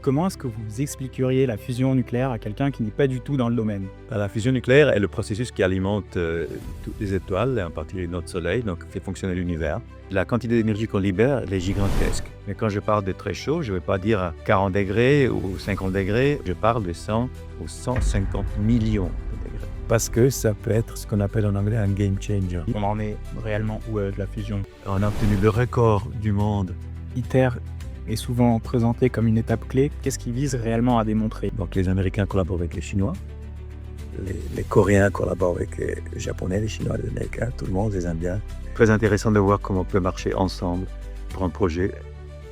Comment est-ce que vous expliqueriez la fusion nucléaire à quelqu'un qui n'est pas du tout dans le domaine? La fusion nucléaire est le processus qui alimente toutes les étoiles, en particulier notre Soleil, donc fait fonctionner l'univers. La quantité d'énergie qu'on libère, elle est gigantesque. Mais quand je parle de très chaud, je ne vais pas dire à 40 degrés ou 50 degrés, je parle de 100 ou 150 millions de degrés. Parce que ça peut être ce qu'on appelle en anglais un game changer. On en est réellement où de la fusion? On a obtenu le record du monde. ITER est souvent présenté comme une étape clé. Qu'est-ce qu'il vise réellement à démontrer? Donc les Américains collaborent avec les Chinois. Les Coréens collaborent avec les Japonais, les Chinois, les Américains, tout le monde, les Indiens. Très intéressant de voir comment on peut marcher ensemble pour un projet,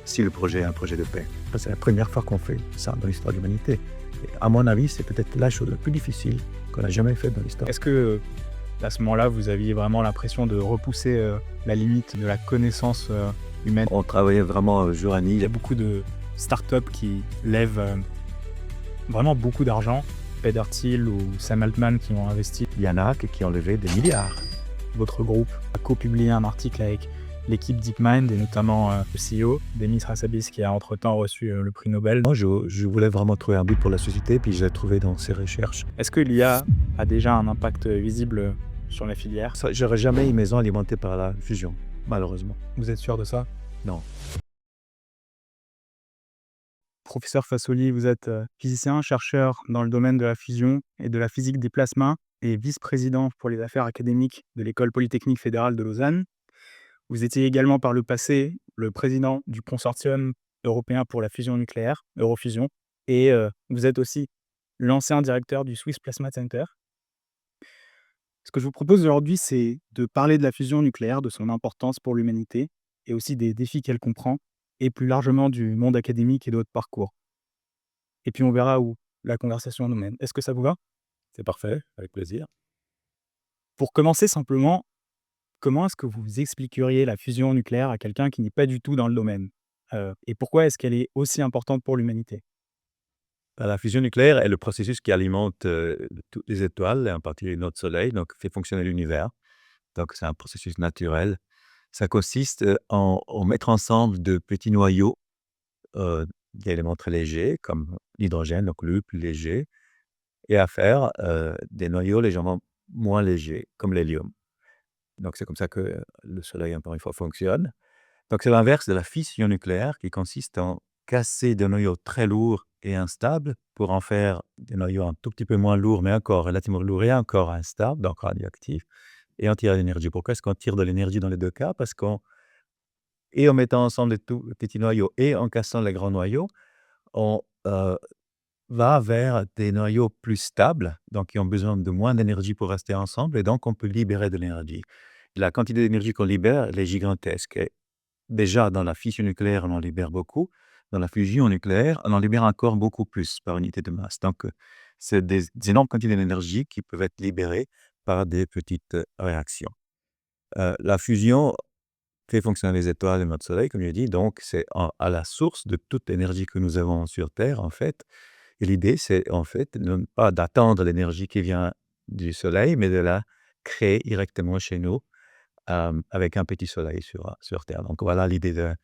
si le projet est un projet de paix. C'est la première fois qu'on fait ça dans l'histoire de l'humanité. Et à mon avis, c'est peut-être la chose la plus difficile qu'on a jamais faite dans l'histoire. Est-ce que à ce moment-là, vous aviez vraiment l'impression de repousser la limite de la connaissance humaine? On travaillait vraiment jour et nuit. Il y a beaucoup de startups qui lèvent vraiment beaucoup d'argent. Peter Thiel ou Sam Altman qui ont investi. Il y en a qui ont levé des milliards. Votre groupe a co-publié un article avec l'équipe DeepMind et notamment le CEO, Demis Hassabis, qui a entre-temps reçu le prix Nobel. Moi, je voulais vraiment trouver un but pour la société, puis je l'ai trouvé dans ces recherches. Est-ce que l'IA a déjà un impact visible sur la filière? J'aurais jamais une maison alimentée par la fusion, malheureusement. Vous êtes sûr de ça? Non. Professeur Fassoli, vous êtes physicien, chercheur dans le domaine de la fusion et de la physique des plasmas et vice-président pour les affaires académiques de l'École polytechnique fédérale de Lausanne. Vous étiez également par le passé le président du consortium européen pour la fusion nucléaire, Eurofusion, et vous êtes aussi l'ancien directeur du Swiss Plasma Center. Ce que je vous propose aujourd'hui, c'est de parler de la fusion nucléaire, de son importance pour l'humanité et aussi des défis qu'elle comprend, et plus largement du monde académique et de votre parcours. Et puis on verra où la conversation nous mène. Est-ce que ça vous va? C'est parfait, avec plaisir. Pour commencer simplement, comment est-ce que vous expliqueriez la fusion nucléaire à quelqu'un qui n'est pas du tout dans le domaine? Et pourquoi est-ce qu'elle est aussi importante pour l'humanité? La fusion nucléaire est le processus qui alimente toutes les étoiles, en particulier notre Soleil, donc fait fonctionner l'univers. Donc c'est un processus naturel. Ça consiste en mettre ensemble de petits noyaux d'éléments très légers, comme l'hydrogène, donc le plus léger, et à faire des noyaux légèrement moins légers, comme l'hélium. Donc c'est comme ça que le Soleil, encore une fois, fonctionne. Donc c'est l'inverse de la fission nucléaire qui consiste en casser des noyaux très lourds et instables pour en faire des noyaux un tout petit peu moins lourds, mais encore relativement lourds et encore instables, donc radioactifs, et en tirer de l'énergie. Pourquoi est-ce qu'on tire de l'énergie dans les deux cas? Parce qu'en mettant ensemble les tout petits noyaux et en cassant les grands noyaux, on va vers des noyaux plus stables, donc qui ont besoin de moins d'énergie pour rester ensemble, et donc on peut libérer de l'énergie. La quantité d'énergie qu'on libère, elle est gigantesque. Et déjà, dans la fission nucléaire, on en libère beaucoup. Dans la fusion nucléaire, on en libère encore beaucoup plus par unité de masse. Donc, c'est des énormes quantités d'énergie qui peuvent être libérées par des petites réactions. La fusion fait fonctionner les étoiles et notre Soleil, comme je l'ai dit, donc c'est à la source de toute l'énergie que nous avons sur Terre, en fait. Et l'idée, c'est en fait non pas d'attendre l'énergie qui vient du Soleil, mais de la créer directement chez nous, avec un petit soleil sur Terre. Donc voilà l'idée de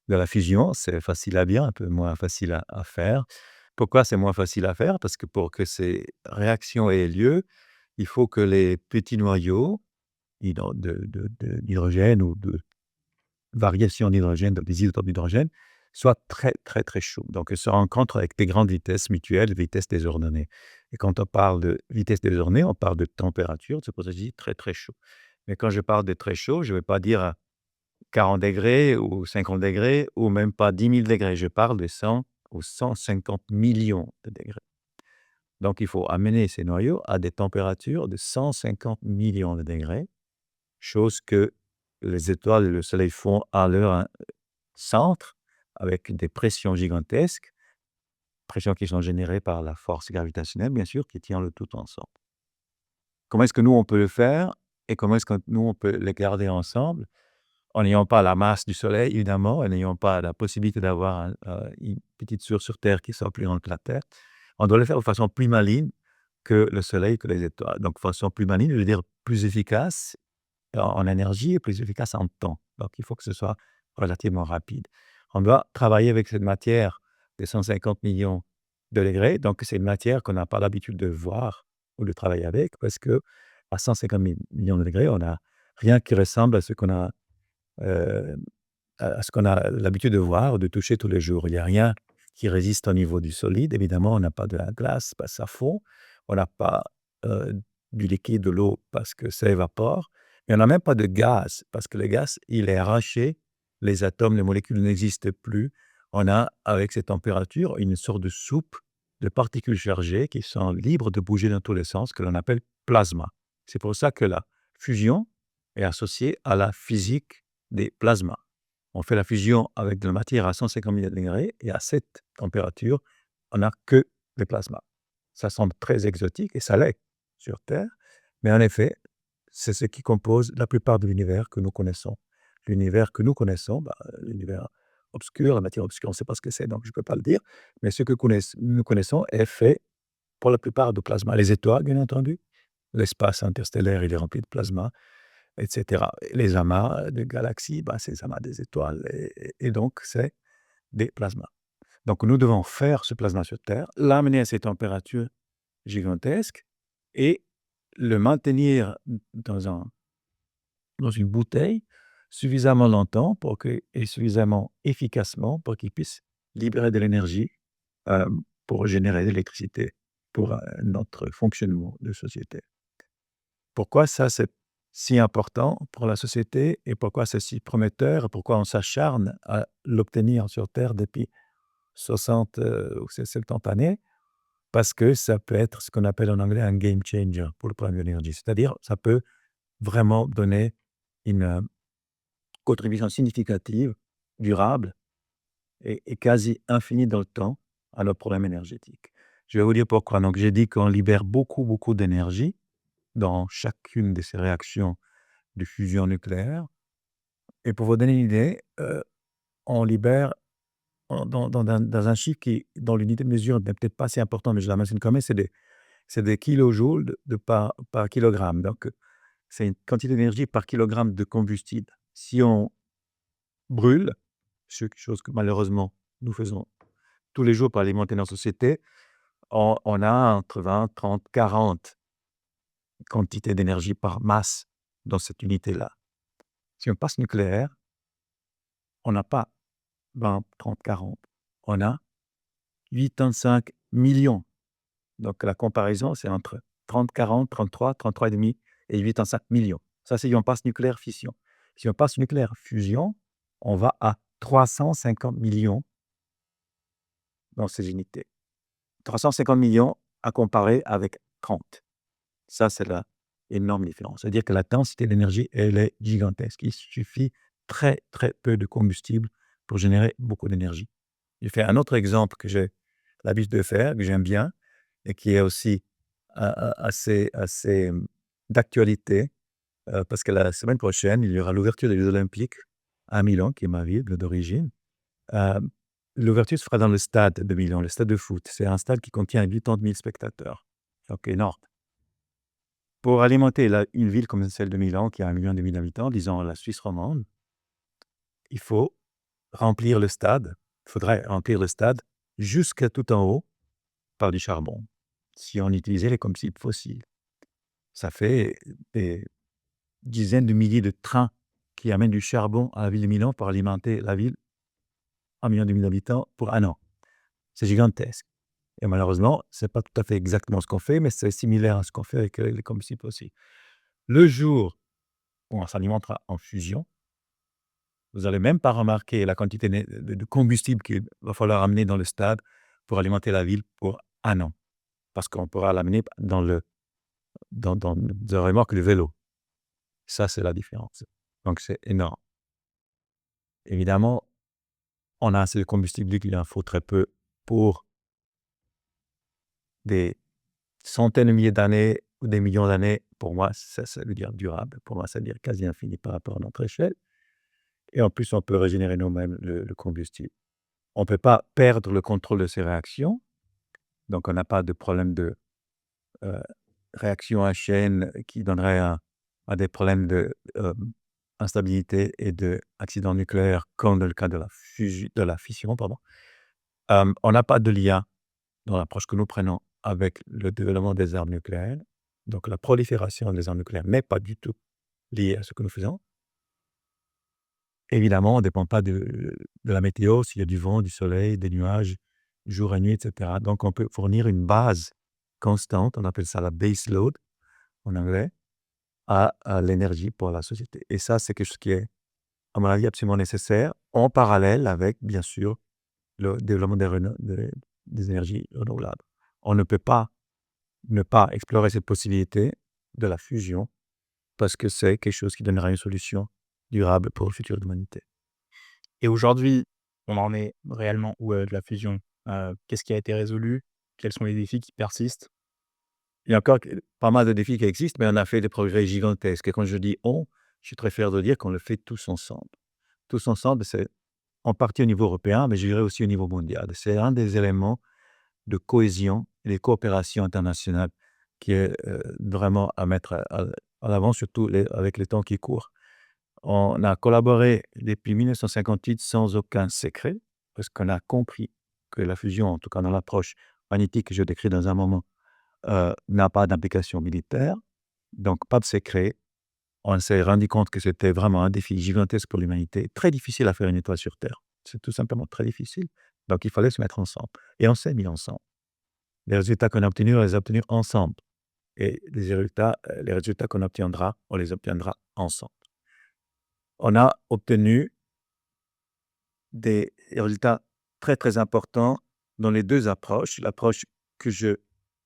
la fusion. C'est facile à dire, un peu moins facile à faire. Pourquoi c'est moins facile à faire? Parce que pour que ces réactions aient lieu, il faut que les petits noyaux d'hydrogène ou de variations d'hydrogène, donc des isotopes d'hydrogène, soient très, très, très chauds. Donc ils se rencontrent avec des grandes vitesses mutuelles, vitesses désordonnées. Et quand on parle de vitesse désordonnée, on parle de température, c'est pour ça que je dis très, très chaud. Mais quand je parle de très chaud, je ne vais pas dire à 40 degrés ou 50 degrés ou même pas 10 000 degrés. Je parle de 100 ou 150 millions de degrés. Donc, il faut amener ces noyaux à des températures de 150 millions de degrés, chose que les étoiles et le Soleil font à leur centre avec des pressions gigantesques, pressions qui sont générées par la force gravitationnelle, bien sûr, qui tient le tout ensemble. Comment est-ce que nous, on peut le faire et comment est-ce que nous, on peut les garder ensemble en n'ayant pas la masse du Soleil, évidemment, en n'ayant pas la possibilité d'avoir une petite source sur Terre qui soit plus grande que la Terre. On doit le faire de façon plus maligne que le Soleil, que les étoiles. Donc, de façon plus maligne, je veux dire plus efficace en énergie et plus efficace en temps. Donc, il faut que ce soit relativement rapide. On doit travailler avec cette matière de 150 millions de degrés. Donc, c'est une matière qu'on n'a pas l'habitude de voir ou de travailler avec parce qu'à 150 millions de degrés, on n'a rien qui ressemble à ce qu'on a, euh, à ce qu'on a l'habitude de voir ou de toucher tous les jours. Il n'y a rien qui résiste au niveau du solide. Évidemment, on n'a pas de la glace parce que ça fond. On n'a pas euh, du liquide, de l'eau parce que ça évapore. Mais on n'a même pas de gaz parce que le gaz, il est arraché. Les atomes, les molécules n'existent plus. On a, avec ces températures, une sorte de soupe de particules chargées qui sont libres de bouger dans tous les sens, que l'on appelle plasma. C'est pour ça que la fusion est associée à la physique des plasmas. On fait la fusion avec de la matière à 150 000 degrés et à cette température, on n'a que des plasmas. Ça semble très exotique et ça l'est sur Terre, mais en effet, c'est ce qui compose la plupart de l'univers que nous connaissons. L'univers que nous connaissons, l'univers obscur, la matière obscure, on ne sait pas ce que c'est, donc je ne peux pas le dire, mais ce que nous connaissons est fait pour la plupart de plasma. Les étoiles, bien entendu, l'espace interstellaire, il est rempli de plasma, etc. Les amas de galaxies, c'est les amas des étoiles, et donc c'est des plasmas. Donc nous devons faire ce plasma sur Terre, l'amener à ces températures gigantesques et le maintenir dans une bouteille suffisamment longtemps et suffisamment efficacement pour qu'il puisse libérer de l'énergie euh, pour générer de l'électricité pour notre fonctionnement de société. Pourquoi ça, c'est si important pour la société et pourquoi c'est si prometteur, pourquoi on s'acharne à l'obtenir sur Terre depuis 60 ou 70 années? Parce que ça peut être ce qu'on appelle en anglais un game changer pour le problème de l'énergie. C'est-à-dire, ça peut vraiment donner une contribution significative, durable et quasi infinie dans le temps à nos problèmes énergétiques. Je vais vous dire pourquoi. Donc, j'ai dit qu'on libère beaucoup, beaucoup d'énergie dans chacune de ces réactions de fusion nucléaire. Et pour vous donner une idée, on libère dans un chiffre qui, dans l'unité de mesure, n'est peut-être pas si important, mais je la mentionne quand même, c'est des kilojoules par kilogramme. Donc, c'est une quantité d'énergie par kilogramme de combustible. Si on brûle, chose que malheureusement nous faisons tous les jours pour alimenter notre société, on a entre 20, 30, 40 quantités d'énergie par masse dans cette unité-là. Si on passe nucléaire, on n'a pas 20, 30, 40. On a 85 millions. Donc, la comparaison, c'est entre 30, 40, 33, 33,5 et 85 millions. Ça, c'est si on passe nucléaire fission. Si on passe nucléaire fusion, on va à 350 millions dans ces unités. 350 millions à comparer avec 30. Ça, c'est la énorme différence. C'est-à-dire que la densité d'énergie, elle est gigantesque. Il suffit très, très peu de combustible pour générer beaucoup d'énergie. Je fais un autre exemple que j'ai l'habitude de faire, que j'aime bien, et qui est aussi assez d'actualité, parce que la semaine prochaine, il y aura l'ouverture des Jeux olympiques à Milan, qui est ma ville d'origine. L'ouverture se fera dans le stade de Milan, le stade de foot. C'est un stade qui contient 80 000 spectateurs, donc énorme. Pour alimenter une ville comme celle de Milan, qui a 1,2 million d'habitants, disons la Suisse romande, il faut remplir le stade. Il faudrait remplir le stade jusqu'à tout en haut par du charbon, si on utilisait les combustibles fossiles. Ça fait des dizaines de milliers de trains qui amènent du charbon à la ville de Milan pour alimenter la ville, 1,2 million d'habitants, pour un an. C'est gigantesque. Et malheureusement, ce n'est pas tout à fait exactement ce qu'on fait, mais c'est similaire à ce qu'on fait avec les combustibles fossiles. Le jour où on s'alimentera en fusion, vous n'allez même pas remarquer la quantité de combustible qu'il va falloir amener dans le stade pour alimenter la ville pour un an. Parce qu'on pourra l'amener dans le remorque de vélo. Ça, c'est la différence. Donc, c'est énorme. Évidemment, on a assez de combustible qu'il en faut très peu pour des centaines de milliers d'années ou des millions d'années. Pour moi, ça veut dire durable. Pour moi, ça veut dire quasi infini par rapport à notre échelle. Et en plus, on peut régénérer nous-mêmes le combustible. On ne peut pas perdre le contrôle de ces réactions. Donc, on n'a pas de problème de réaction à chaîne qui donnerait à des problèmes d'instabilité et d'accidents nucléaires, comme dans le cas de la fission. Pardon. On n'a pas de lien dans l'approche que nous prenons avec le développement des armes nucléaires. Donc la prolifération des armes nucléaires n'est pas du tout liée à ce que nous faisons. Évidemment, on ne dépend pas de la météo, s'il y a du vent, du soleil, des nuages, jour et nuit, et cetera. Donc on peut fournir une base constante, on appelle ça la base load en anglais, à l'énergie pour la société. Et ça, c'est quelque chose qui est, à mon avis, absolument nécessaire, en parallèle avec, bien sûr, le développement des énergies renouvelables. On ne peut pas ne pas explorer cette possibilité de la fusion parce que c'est quelque chose qui donnera une solution durable pour le futur de l'humanité. Et aujourd'hui, on en est réellement où, de la fusion? Qu'est-ce qui a été résolu? Quels sont les défis qui persistent? Il y a encore pas mal de défis qui existent, mais on a fait des progrès gigantesques. Et quand je dis on, je suis très fier de dire qu'on le fait tous ensemble. Tous ensemble, c'est en partie au niveau européen, mais je dirais aussi au niveau mondial. C'est un des éléments de cohésion et de coopération internationale qui est vraiment à mettre à l'avant, surtout avec les temps qui courent. On a collaboré depuis 1958 sans aucun secret, parce qu'on a compris que la fusion, en tout cas dans l'approche magnétique que je décris dans un moment, n'a pas d'implication militaire, donc pas de secret. On s'est rendu compte que c'était vraiment un défi gigantesque pour l'humanité, très difficile à faire une étoile sur Terre. C'est tout simplement très difficile. Donc il fallait se mettre ensemble. Et on s'est mis ensemble. Les résultats qu'on a obtenus, on les a obtenus ensemble. Et les résultats qu'on obtiendra, on les obtiendra ensemble. On a obtenu des résultats très, très importants dans les deux approches. L'approche que je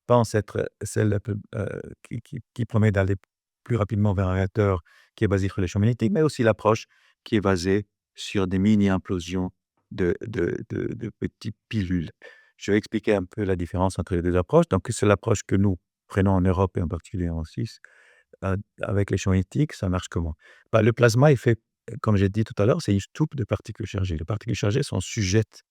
pense être celle qui promet d'aller plus rapidement vers un réacteur qui est basé sur les champs magnétiques, mais aussi l'approche qui est basée sur des mini-implosions de petites pilules. Je vais expliquer un peu la différence entre les deux approches. Donc, c'est l'approche que nous prenons en Europe et en particulier en Suisse. Avec les champs magnétiques, ça marche comment? Bah, le plasma est fait, comme j'ai dit tout à l'heure, c'est une soupe de particules chargées. Les particules chargées sont sujettes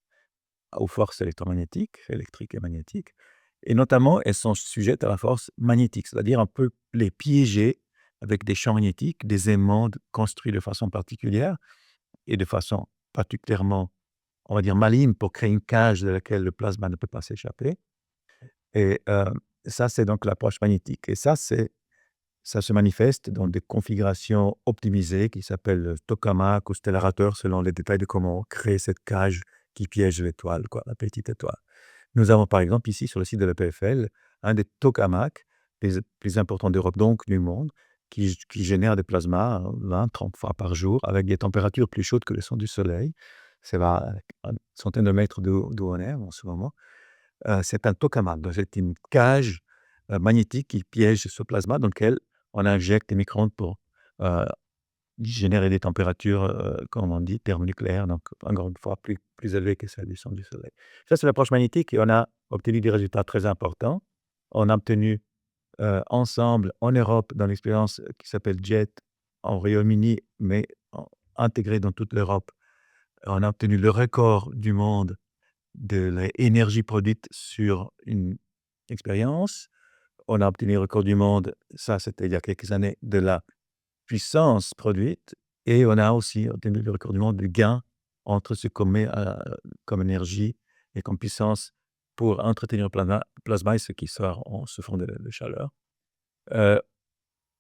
aux forces électromagnétiques, électriques et magnétiques, et notamment, elles sont sujettes à la force magnétique, c'est-à-dire on peut les piéger avec des champs magnétiques, des aimants construits de façon particulière et de façon particulièrement, on va dire, maligne pour créer une cage de laquelle le plasma ne peut pas s'échapper. Et ça, c'est donc l'approche magnétique. Et ça se manifeste dans des configurations optimisées qui s'appellent tokamak ou stellarateur selon les détails de comment créer cette cage qui piège l'étoile, quoi, la petite étoile. Nous avons par exemple ici sur le site de l'EPFL un des tokamaks les plus importants d'Europe, donc du monde, qui génère des plasmas 20-30 fois par jour avec des températures plus chaudes que le son du soleil. Ça va à une centaine de mètres d'où on est en ce moment. C'est un tokamak, donc c'est une cage magnétique qui piège ce plasma dans lequel on injecte des micro-ondes pour générer des températures, comme on dit, thermonucléaires, donc encore une fois plus élevées que celles du son du soleil. Ça, c'est l'approche magnétique et on a obtenu des résultats très importants. On a obtenu ensemble en Europe, dans l'expérience qui s'appelle JET, en Royaume-Uni, mais intégrée dans toute l'Europe, on a obtenu le record du monde de l'énergie produite sur une expérience. On a obtenu le record du monde, ça c'était il y a quelques années, de la puissance produite, et on a aussi obtenu le record du monde du gain entre ce qu'on met comme énergie et comme puissance pour entretenir le plasma et ce qui sort sous forme de chaleur. Euh,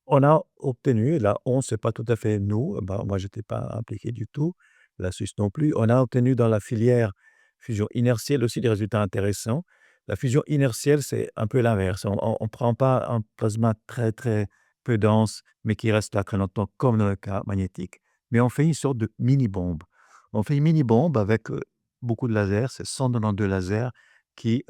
on a obtenu, là, c'est pas tout à fait nous, bah, moi j'étais pas impliqué du tout, la Suisse non plus, on a obtenu dans la filière fusion inertielle aussi des résultats intéressants. La fusion inertielle, c'est un peu l'inverse. On ne prend pas un plasma très, très peu dense, mais qui reste là très longtemps, comme dans le cas magnétique, mais on fait une sorte de mini-bombe. On fait une mini-bombe avec beaucoup de lasers, c'est 192 lasers qui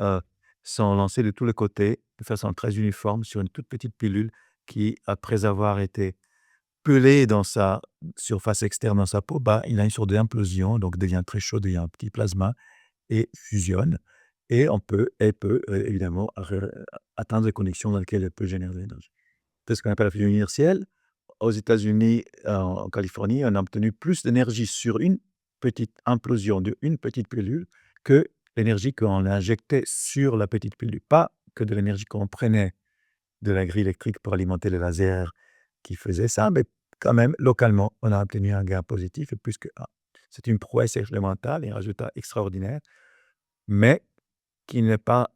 sont lancés de tous les côtés de façon très uniforme sur une toute petite pilule qui, après avoir été pelé dans sa surface externe, dans sa peau, bah, il a une sorte d'implosion, donc devient très chaud, devient un petit plasma et fusionne. Et elle peut évidemment atteindre des conditions dans lesquelles elle peut générer de l'énergie. C'est ce qu'on appelle la fusion inertielle. Aux États-Unis, en Californie, on a obtenu plus d'énergie sur une petite implosion d'une petite pilule que l'énergie qu'on injectait sur la petite pilule. Pas que de l'énergie qu'on prenait de la grille électrique pour alimenter le laser qui faisait ça, mais quand même, localement, on a obtenu un gain positif et plus que 1. C'est une prouesse expérimentale et un résultat extraordinaire. mais qui n'est pas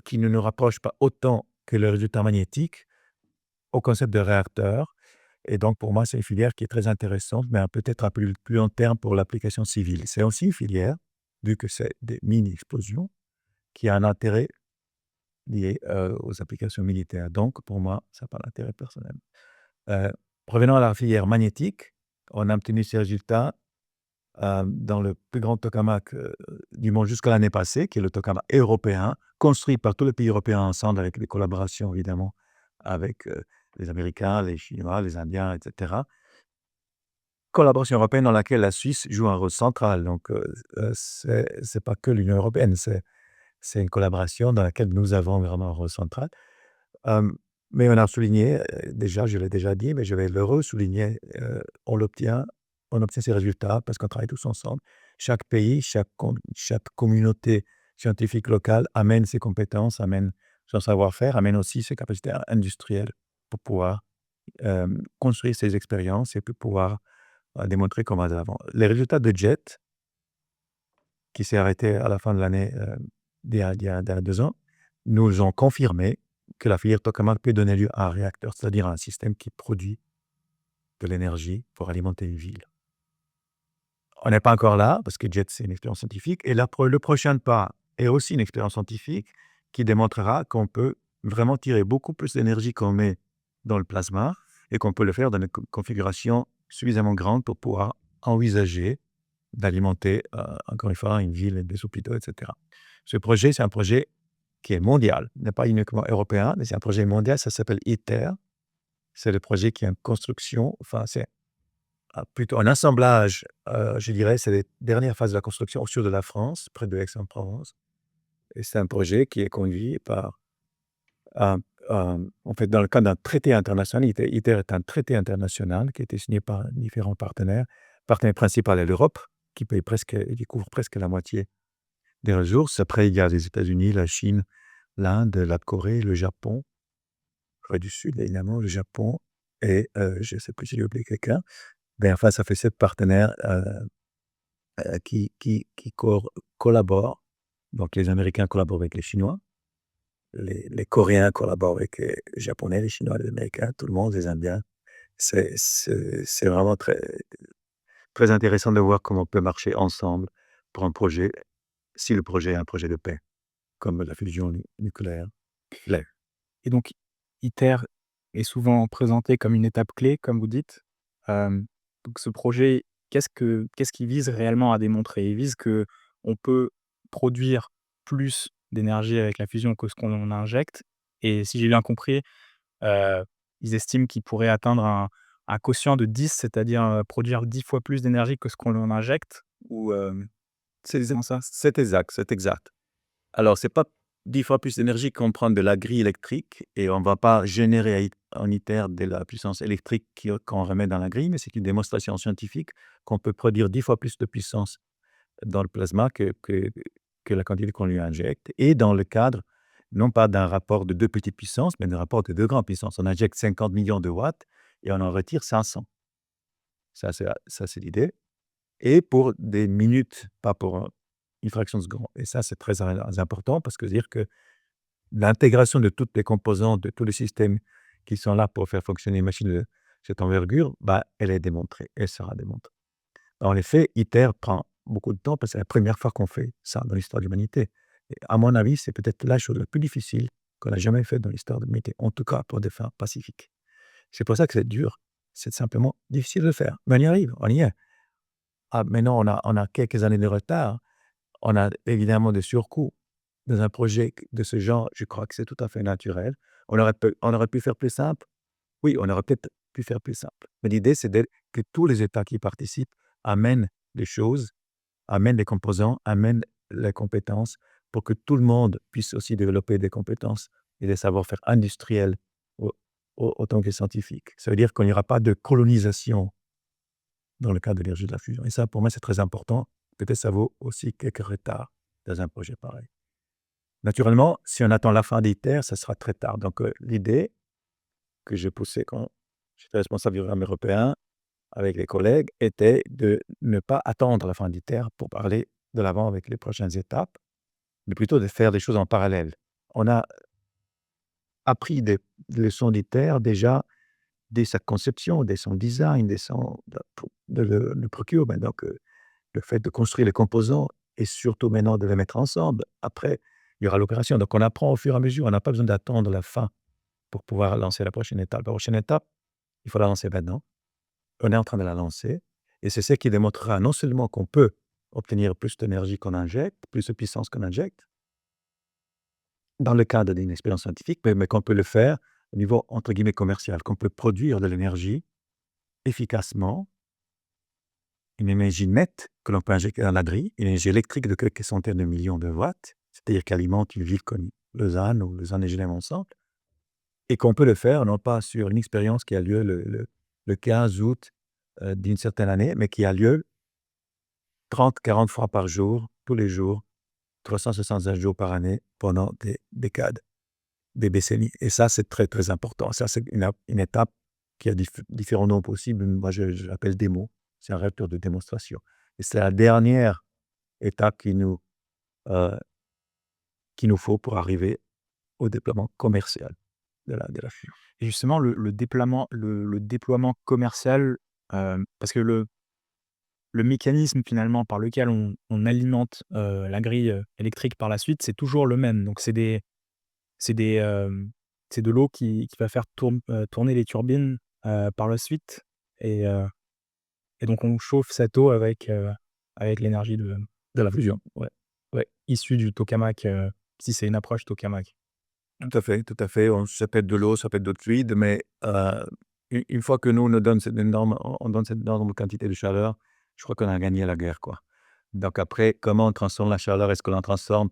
qui ne nous rapproche pas autant que le résultat magnétique au concept de réacteur. Et donc, pour moi, c'est une filière qui est très intéressante, mais peut-être à plus long terme pour l'application civile. C'est aussi une filière, vu que c'est des mini-explosions, qui a un intérêt lié aux applications militaires. Donc, pour moi, ça n'a pas d'intérêt personnel. Euh, Revenons à la filière magnétique, on a obtenu ces résultats dans le plus grand tokamak du monde jusqu'à l'année passée, qui est le tokamak européen, construit par tous les pays européens ensemble, avec des collaborations évidemment avec les Américains, les Chinois, les Indiens, etc. Collaboration européenne dans laquelle la Suisse joue un rôle central. Donc, c'est pas que l'Union européenne, c'est une collaboration dans laquelle nous avons vraiment un rôle central. Mais on a souligné, déjà, je l'ai déjà dit, mais je vais le re-souligner, on obtient ces résultats parce qu'on travaille tous ensemble. Chaque pays, chaque communauté scientifique locale amène ses compétences, amène son savoir-faire, amène aussi ses capacités industrielles pour pouvoir construire ses expériences et puis pouvoir démontrer comment avant. Les résultats de JET, qui s'est arrêté à la fin de l'année il y a 2 ans, nous ont confirmé que la filière tokamak peut donner lieu à un réacteur, c'est-à-dire à un système qui produit de l'énergie pour alimenter une ville. On n'est pas encore là, parce que JET, c'est une expérience scientifique, et le prochain pas est aussi une expérience scientifique qui démontrera qu'on peut vraiment tirer beaucoup plus d'énergie qu'on met dans le plasma et qu'on peut le faire dans une configuration suffisamment grande pour pouvoir envisager d'alimenter, encore une fois, une ville, des hôpitaux, etc. Ce projet, c'est un projet qui est mondial, n'est pas uniquement européen, mais c'est un projet mondial, ça s'appelle ITER. C'est le projet qui est en construction, enfin, c'est plutôt un assemblage, je dirais, c'est les dernières phases de la construction au sud de la France, près de Aix-en-Provence. Et c'est un projet qui est conduit par, en fait, dans le cadre d'un traité international. ITER est un traité international qui a été signé par différents partenaires. Le partenaire principal est l'Europe, qui couvre presque la moitié des ressources. Après, il y a les États-Unis, la Chine, l'Inde, la Corée, le Japon, Corée du Sud, évidemment, le Japon, et je ne sais plus si j'ai oublié quelqu'un. Mais enfin, ça fait 7 partenaires qui collaborent. Donc, les Américains collaborent avec les Chinois, les Coréens collaborent avec les Japonais, les Chinois, les Américains, tout le monde, les Indiens. C'est vraiment très, très intéressant de voir comment on peut marcher ensemble pour un projet, si le projet est un projet de paix, comme la fusion nucléaire. Et donc ITER est souvent présenté comme une étape clé, comme vous dites. Donc ce projet, qu'est-ce qu'il vise réellement à démontrer? Il vise qu'on peut produire plus d'énergie avec la fusion que ce qu'on injecte, et si j'ai bien compris, heu, ils estiment qu'ils pourraient atteindre un quotient de 10, c'est-à-dire, produire 10 fois plus d'énergie que ce qu'on en injecte, ou, C'est c'est exact, bien ça? c'est exact, c'est exact. Alors, c'est pas 10 fois plus d'énergie qu'on prend de la grille électrique et on va pas générer en ITER de la puissance électrique qu'on remet dans la grille, mais c'est une démonstration scientifique qu'on peut produire 10 fois plus de puissance dans le plasma que la quantité qu'on lui injecte, et dans le cadre, non pas d'un rapport de 2 petites puissances, mais d'un rapport de 2 grandes puissances. On injecte 50 millions de watts et on en retire 500. Ça, c'est l'idée, et pour des minutes, pas pour une fraction de seconde. Et ça, c'est très important parce que dire que l'intégration de toutes les composantes, de tous les systèmes qui sont là pour faire fonctionner une machine de cette envergure, bah, elle est démontrée, elle sera démontrée. En effet, ITER prend beaucoup de temps parce que c'est la première fois qu'on fait ça dans l'histoire de l'humanité. Et à mon avis, c'est peut-être la chose la plus difficile qu'on a jamais faite dans l'histoire de l'humanité, en tout cas pour des fins pacifiques. C'est pour ça que c'est dur, c'est simplement difficile de le faire. Mais on y arrive, on y est. Maintenant, on a quelques années de retard, on a évidemment des surcoûts. Dans un projet de ce genre, je crois que c'est tout à fait naturel. On aurait pu faire plus simple? Oui, on aurait peut-être pu faire plus simple. Mais l'idée, c'est que tous les États qui participent amènent des choses, amènent des composants, amènent les compétences pour que tout le monde puisse aussi développer des compétences et des savoir-faire industriels au autant que scientifiques. Ça veut dire qu'il n'y aura pas de colonisation dans le cas de l'énergie de la fusion, et ça, pour moi, c'est très important. Peut-être ça vaut aussi quelques retards dans un projet pareil. Naturellement, si on attend la fin d'ITER, ça sera très tard. Donc, l'idée que je poussais quand j'étais responsable du programme européen avec les collègues était de ne pas attendre la fin d'ITER pour parler de l'avant avec les prochaines étapes. mais plutôt de faire des choses en parallèle. On a appris des leçons d'ITER déjà dès sa conception, dès son design, dès son le procurement, donc le fait de construire les composants et surtout maintenant de les mettre ensemble. Après, il y aura l'opération. Donc on apprend au fur et à mesure, on n'a pas besoin d'attendre la fin pour pouvoir lancer la prochaine étape. La prochaine étape, il faut la lancer maintenant. On est en train de la lancer et c'est ce qui démontrera non seulement qu'on peut obtenir plus d'énergie qu'on injecte, plus de puissance qu'on injecte, dans le cadre d'une expérience scientifique, mais qu'on peut le faire au niveau, entre guillemets, commercial, qu'on peut produire de l'énergie efficacement, une énergie nette que l'on peut injecter dans la grille, une énergie électrique de quelques centaines de millions de watts, c'est-à-dire qui alimente une ville comme Lausanne ou Lausanne et Genève ensemble, et qu'on peut le faire non pas sur une expérience qui a lieu le 15 août d'une certaine année, mais qui a lieu 30-40 fois par jour, tous les jours, 365 jours par année, pendant des décades, des décennies. Et ça, c'est très, très important. Ça, c'est une étape qui a différents noms possibles. Moi, je l'appelle démo. C'est un réacteur de démonstration. Et c'est la dernière étape euh, qu'il nous faut pour arriver au déploiement commercial de la fusion. Et justement, le déploiement commercial, parce que le mécanisme finalement par lequel on alimente, la grille, électrique par la suite, c'est toujours le même. Donc c'est des, c'est de l'eau qui va faire tourner les turbines, par la suite et heu et donc on chauffe cette eau avec l'énergie De la fusion, ouais. Ouais. issue du tokamak, si c'est une approche tokamak. Tout à fait, tout à fait. Ça peut être de l'eau, ça peut être d'autres fluides, mais une fois que nous, on nous donne cette énorme on donne cette énorme quantité de chaleur, je crois qu'on a gagné la guerre, quoi. Donc après, comment on transforme la chaleur? Est-ce qu'on la transforme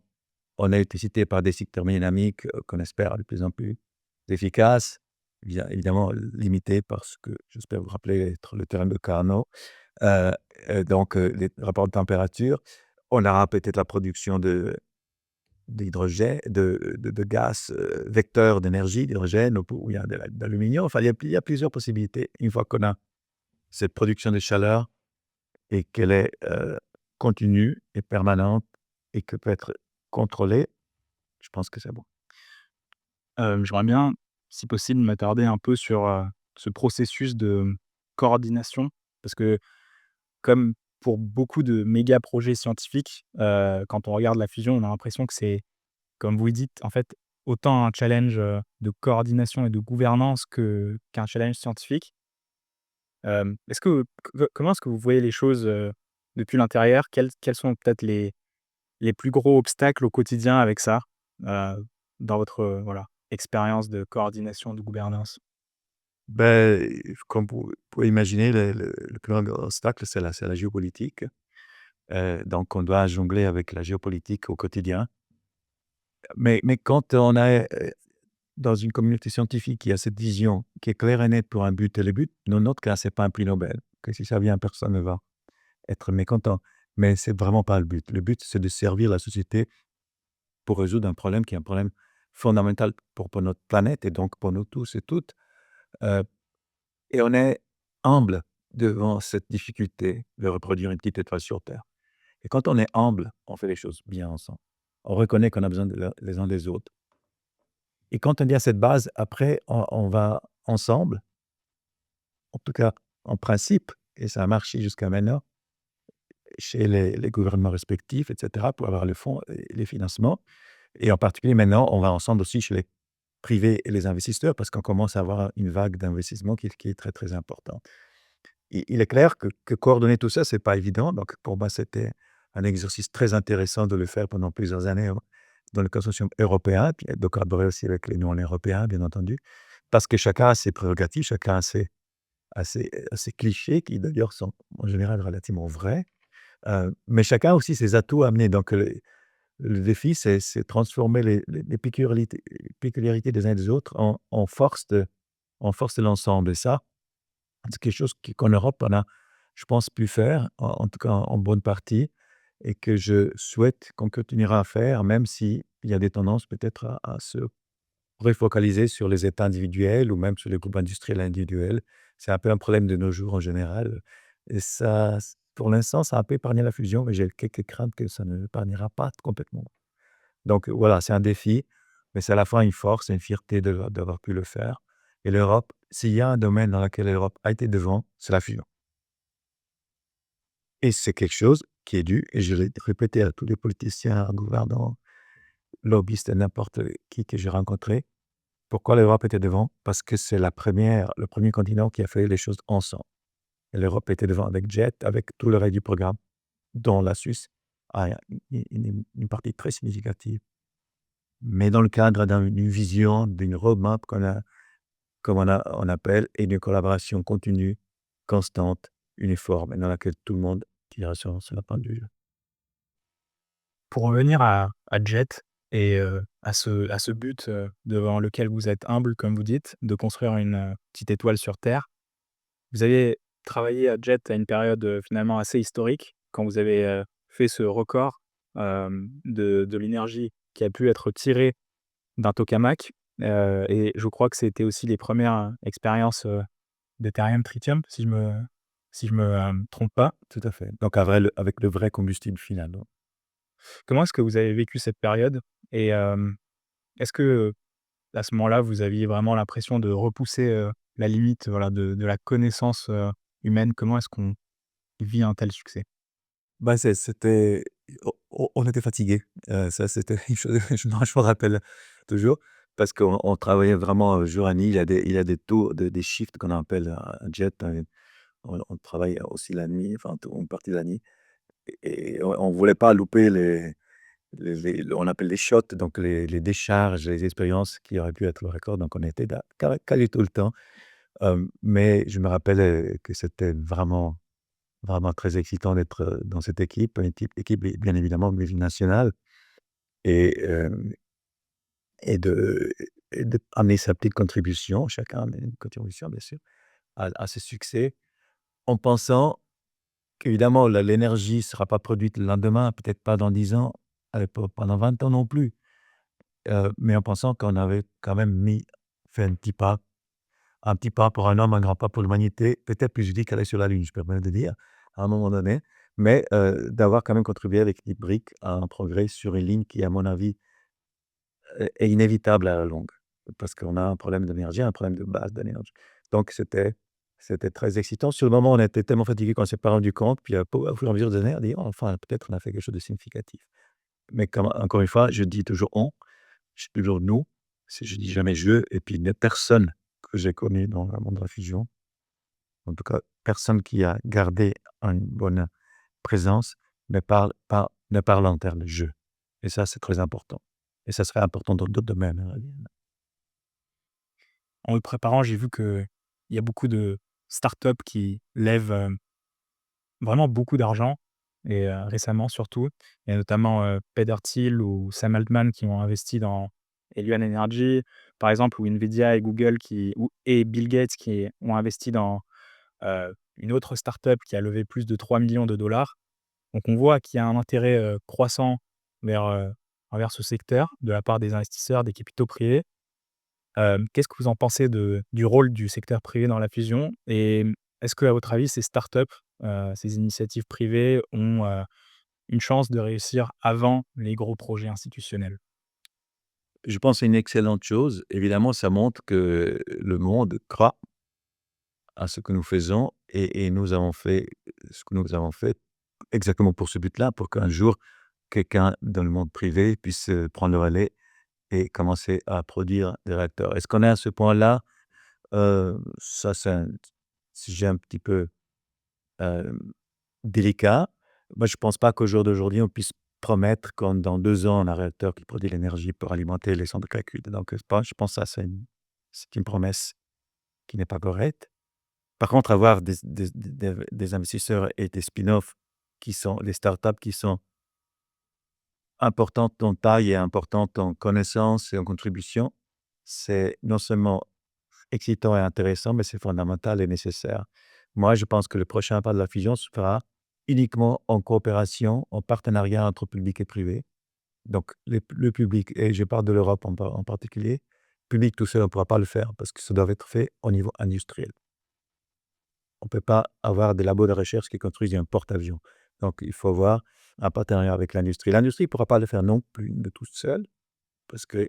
en électricité par des cycles thermodynamiques, qu'on espère de plus en plus efficaces? Évidemment limité par ce que j'espère vous rappeler être le théorème de Carnot. Heu donc les rapports de température. On aura peut-être la production d'hydrogène, de gaz, vecteur d'énergie, d'hydrogène, où il y a de l'aluminium. Enfin, il y a plusieurs possibilités. Une fois qu'on a cette production de chaleur et qu'elle est, continue et permanente et que peut être contrôlée, je pense que c'est bon. J'aimerais bien, si possible, m'attarder un peu sur, ce processus de coordination parce que comme pour beaucoup de méga projets scientifiques, quand on regarde la fusion, on a l'impression que c'est, comme vous le dites, en fait, autant un challenge, de coordination et de gouvernance qu'un challenge scientifique. Est-ce que comment est-ce que vous voyez les choses, depuis l'intérieur? Quels sont peut-être les plus gros obstacles au quotidien avec ça, dans votre, voilà, expérience de coordination, de gouvernance? Ben, comme vous pouvez imaginer, le plus grand obstacle, c'est la géopolitique. Donc on doit jongler avec la géopolitique au quotidien. Mais quand on est, dans une communauté scientifique qui a cette vision, qui est claire et nette pour un but et le but, dans notre cas, c'est pas un prix Nobel, que si ça vient, personne ne va être mécontent. Mais c'est vraiment pas le but. Le but, c'est de servir la société pour résoudre un problème qui est un problème fondamental pour notre planète et donc pour nous tous et toutes. Heu et on est humble devant cette difficulté de reproduire une petite étoile sur terre. Et quand on est humble, on fait les choses bien ensemble. On reconnaît qu'on a besoin les uns des autres. Et quand on y a cette base, après, on va ensemble, en tout cas en principe, et ça a marché jusqu'à maintenant, chez les gouvernements respectifs, et cetera, pour avoir le fonds et les financements. Et en particulier maintenant, on va ensemble aussi chez les privés et les investisseurs parce qu'on commence à avoir une vague d'investissement qui est très, très importante. Il est clair que coordonner tout ça, c'est pas évident. Donc pour moi, c'était un exercice très intéressant de le faire pendant plusieurs années, dans le consortium européen, puis de collaborer aussi avec les non-européens, bien entendu, parce que chacun a ses prérogatives, chacun a ses clichés qui d'ailleurs sont en général relativement vrais, mais chacun a aussi ses atouts à amener. Donc le défi, c'est transformer les péculiarités des uns et des autres en force de l'ensemble. Et ça, c'est quelque chose qu'en Europe, on a, je pense, pu faire, en tout cas en bonne partie, et que je souhaite qu'on continuera à faire, même s'il y a des tendances peut-être à se refocaliser sur les États individuels ou même sur les groupes industriels individuels. C'est un peu un problème de nos jours en général. Et ça, pour l'instant, ça a un peu épargné la fusion, mais j'ai quelques craintes que ça ne l'épargnera pas complètement. Donc voilà, c'est un défi, mais c'est à la fois une force et une fierté d'avoir pu le faire. Et l'Europe, s'il y a un domaine dans lequel l'Europe a été devant, c'est la fusion. Et c'est quelque chose qui est dû, et je l'ai répété à tous les politiciens, gouvernants, lobbyistes et n'importe qui que j'ai rencontré. Pourquoi l'Europe était devant? Parce que c'est le premier continent qui a fait les choses ensemble. Et l'Europe était devant avec JET, avec tout le reste du programme, dont la Suisse a une partie très significative. Mais dans le cadre d'une vision, d'une roadmap comme on appelle, et d'une collaboration continue, constante, uniforme, et dans laquelle tout le monde tire sur la pendule. Pour revenir à Jet et à ce but, devant lequel vous êtes humble, comme vous dites, de construire une, petite étoile sur terre. Vous avez travaillé à Jet à une période, finalement assez historique, quand vous avez, fait ce record, de l'énergie qui a pu être tirée d'un tokamak, et je crois que c'était aussi les premières expériences, d'Ethereum Tritium, si je me trompe pas. Tout à fait. Donc avec le vrai combustible final, donc. Comment est-ce que vous avez vécu cette période? Et est-ce que, à ce moment-là, vous aviez vraiment l'impression de repousser, la limite, voilà, de la connaissance, humaine? Comment est-ce qu'on vit un tel succès? Bah, c'était on était fatigués, ça c'était une chose je m'en rappelle toujours parce qu'on travaillait vraiment, jour et nuit. Il y a des taux, des shifts qu'on appelle un jet, on travaille aussi la nuit, enfin une partie de la nuit, et on voulait pas louper on appelle les shots, donc les décharges, les expériences qui auraient pu être le record, donc on était là calés tout le temps, mais je me rappelle, que c'était vraiment vraiment très excitant d'être, dans cette équipe, une équipe bien évidemment multinationale, et de amener sa petite contribution, chacun amenait une contribution bien sûr, à ce succès, en pensant qu'évidemment l'énergie ne sera pas produite le lendemain, peut-être pas dans 10 ans, pas pendant 20 ans non plus, mais en pensant qu'on avait quand même fait un petit pas pour un homme, un grand pas pour l'humanité, peut-être plus vite qu'aller sur la Lune, je peux me de dire, à un moment donné, mais d'avoir quand même contribué avec des briques à un progrès sur une ligne qui, à mon avis, est inévitable à la longue. Parce qu'on a un problème d'énergie, un problème de base d'énergie. Donc c'était très excitant. Sur le moment, on était tellement fatigués qu'on ne s'est pas rendu compte, puis au fur et à mesure des années, on dit: «Oh, enfin, peut-être on a fait quelque chose de significatif». Mais comme encore une fois, je dis toujours «on», je dis toujours «nous», je dis jamais «je», et puis il n'y a personne que j'ai connu dans le monde de la fusion, en tout cas, personne qui a gardé une bonne présence ne parle en termes de «je», et ça, c'est très important, et ça serait important dans d'autres domaines, hein. En le préparant, j'ai vu qu'il y a beaucoup de startups qui lèvent, vraiment beaucoup d'argent et récemment surtout. Il y a notamment, Peter Thiel ou Sam Altman qui ont investi dans Elion Energy, par exemple, ou Nvidia et Google et Bill Gates qui ont investi dans, une autre startup qui a levé plus de 3 millions de dollars. Donc on voit qu'il y a un intérêt, croissant vers, envers ce secteur de la part des investisseurs, des capitaux privés. Qu'est-ce que vous en pensez du rôle du secteur privé dans la fusion? Et est-ce qu'à votre avis, ces startups, ces initiatives privées ont, une chance de réussir avant les gros projets institutionnels? Je pense que c'est une excellente chose. Évidemment, ça montre que le monde croit à ce que nous faisons, et nous avons fait ce que nous avons fait exactement pour ce but-là, pour qu'un jour, quelqu'un dans le monde privé puisse, prendre le relais et commencer à produire des réacteurs. Est-ce qu'on est à ce point-là? Ça, c'est un sujet un petit peu, hem, délicat. Moi, je ne pense pas qu'au jour d'aujourd'hui, on puisse promettre qu'on dans 2 ans, on a un réacteur qui produit l'énergie pour alimenter les centres de calcul. Donc, je pense que ça, c'est une promesse qui n'est pas correcte. Par contre, avoir des investisseurs et des spin-offs qui sont des startups qui sont importantes en taille et importantes en connaissances et en contribution, c'est non seulement excitant et intéressant, mais c'est fondamental et nécessaire. Moi, je pense que le prochain pas de la fusion se fera uniquement en coopération, en partenariat entre public et privé. Donc le public, et je parle de l'Europe en particulier, public tout seul, on ne pourra pas le faire parce que ça doit être fait au niveau industriel. On ne peut pas avoir des labos de recherche qui construisent un porte-avions. Donc, il faut avoir un partenariat avec l'industrie. L'industrie ne pourra pas le faire non plus de toute seule parce qu'elle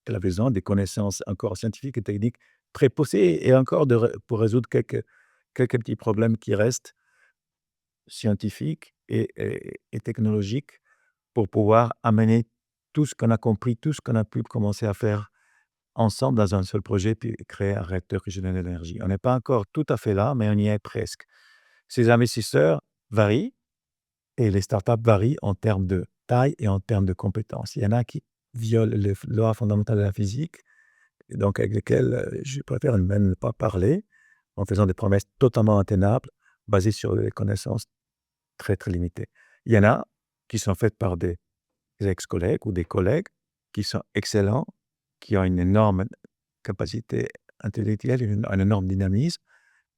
a besoin des connaissances encore scientifiques et techniques très poussées et encore pour résoudre quelques petits problèmes qui restent scientifiques et technologiques pour pouvoir amener tout ce qu'on a compris, tout ce qu'on a pu commencer à faire ensemble dans un seul projet, puis créer un réacteur qui génère de l'énergie. On n'est pas encore tout à fait là, mais on y est presque. Ces investisseurs varient et les startups varient en termes de taille et en termes de compétences. Il y en a qui violent les lois fondamentales de la physique, et donc avec lesquelles je préfère même ne pas parler, en faisant des promesses totalement intenables, basées sur des connaissances très, très limitées. Il y en a qui sont faites par des ex-collègues ou des collègues qui sont excellents, qui ont une énorme capacité intellectuelle, un énorme dynamisme